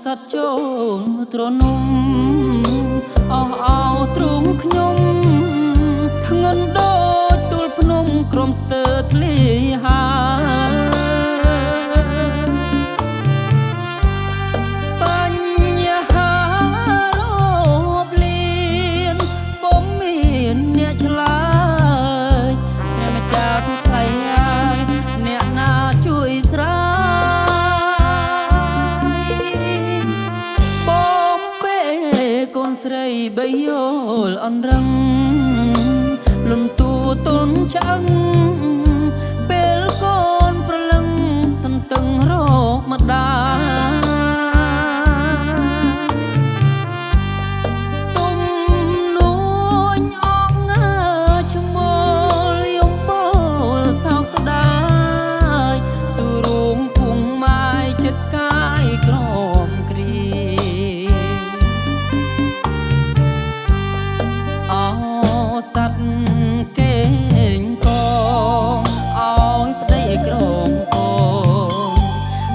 សត្វចូលទ្រនំអស់អោទ្រង់ខ្ញុំធ្ងន់ដូចទូលភ្នំក្រំស្ទើរធ្លាហាបញ្ហារាប់លានពុំមានអ្នកឆ្លើយអ្នកម្ចាស់ថ្លៃហើយអ្នកណាជួយស្រាកូនស្រីបីយល់អន់រឹងលំទួទន់ឆ្អឹងពេលកូនប្រលឹងទន្ទឹងរកម្ដាយទុំនួញអងងើឈ្មោលយំបោលសោកស្ដាយសុរួងពុងម៉ាយចិត្តកាយក្រមគ្រីសត្វកេងកងឲ្យប្តីក្រងកង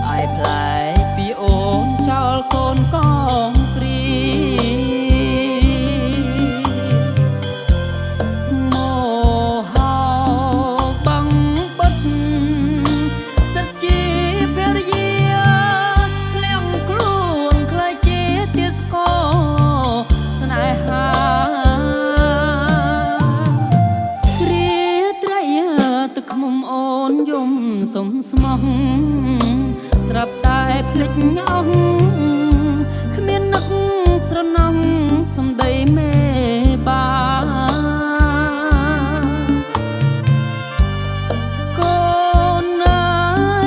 ឲ្យផ្លែកពីអូនចោលកូនកងគ្រីមកហៅបាំងបិទសិតជាភរិយាធ្លាក់ខ្លួនខ្លាចជាទាសកោស្នេហាសុំស្មោះស្រាប់តែភ្លេចអស់គ្មាននឹកស្រណោះសំដីមេបាកូនណា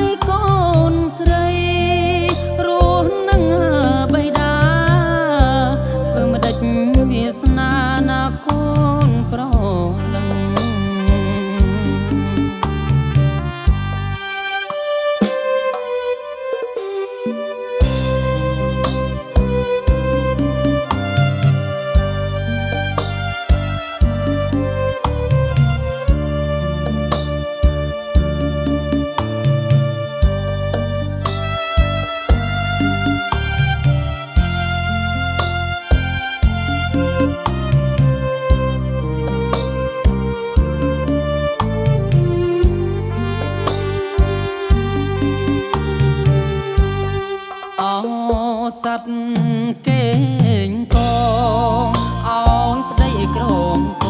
យកូនស្រីរស់នឹងបៃតាធ្វើម្ដេចវាសនាណាកូនប្រលឹងសត្វកេងកងឲ្យប្តីក្រងក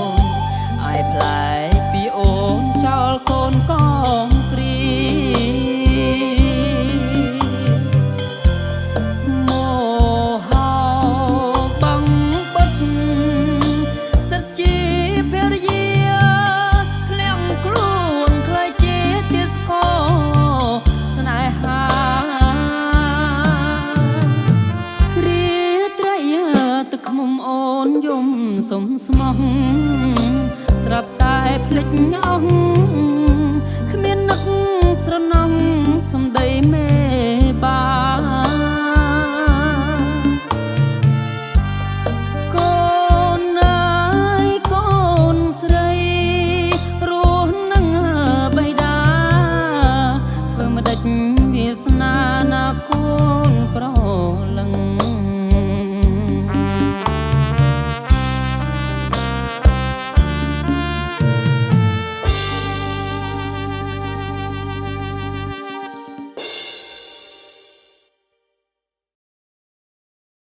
ងឲ្យផ្លែកពីអូនចោលកូនកងគ្រីមកហៅបាំងបិទសិតជាភរិយាធ្លាក់ខ្លួនខ្លាចជាទាសកោស្នេហាខ្មុំអូនយំសុំស្មោះស្រាប់តែភ្លេចអស់គ្មាននឹកស្រណោះសំដីមេបាកូនណាយកូនស្រីរស់នឹងបៃតាធ្វើម្ដេចវាសនាណាកូនប្រលឹង